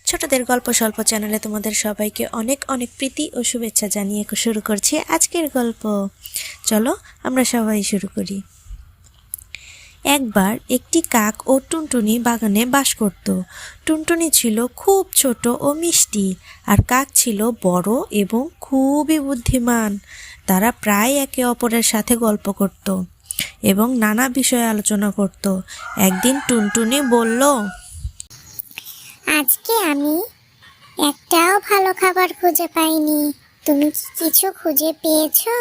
ছোটদের গল্প স্বল্প চ্যানেলে তোমাদের সবাইকে অনেক অনেক প্রীতি ও শুভেচ্ছা জানিয়ে শুরু করছি আজকের গল্প। চলো আমরা সবাই শুরু করি। একবার একটি কাক ও টুনটুনি বাগানে বাস করত। টুনটুনি ছিল খুব ছোট ও মিষ্টি, আর কাক ছিল বড় এবং খুবই বুদ্ধিমান। তারা প্রায় একে অপরের সাথে গল্প করত এবং নানা বিষয়ে আলোচনা করত। একদিন টুনটুনি বলল, আজকে আমি একটাও ভালো খাবার খুঁজে পাইনি। তুমি কি কিছু খুঁজে পেয়েছো?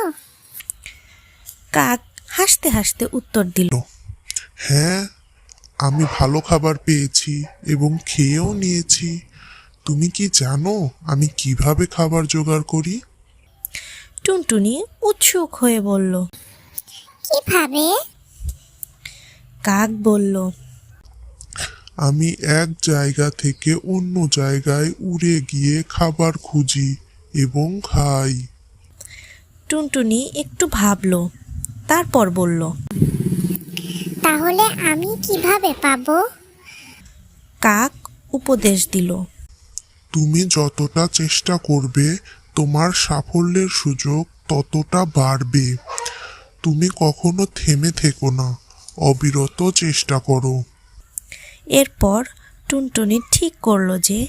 কাক হাসতে হাসতে উত্তর দিল, হ্যাঁ, আমি ভালো খাবার পেয়েছি এবং খেয়েও নিয়েছি। তুমি কি জানো আমি কিভাবে খাবার জোগাড় করি? টুনটুনি উৎসুক হয়ে বলল। কিভাবে? কাক বলল, আমি এক জায়গা থেকে অন্য জায়গায় উড়ে গিয়ে খাবার খুঁজি এবং খাই। টুনটুনি একটু ভাবল, তারপর বলল, তাহলে আমি কিভাবে পাবো? কাক উপদেশ দিল, তুমি যতটা চেষ্টা করবে তোমার সাফল্যের সুযোগ ততটা বাড়বে। তুমি কখনো থেমে থেকো না, অবিরত চেষ্টা করো। এরপর টুনটুনি ঠিক করলো যে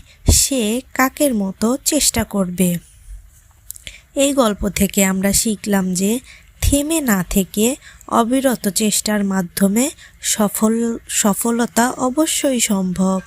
সে কাকের মতো চেষ্টা করবে। এই গল্প থেকে আমরা শিখলাম যে থেমে না থেকে অবিরত চেষ্টার মাধ্যমে সফলতা অবশ্যই সম্ভব।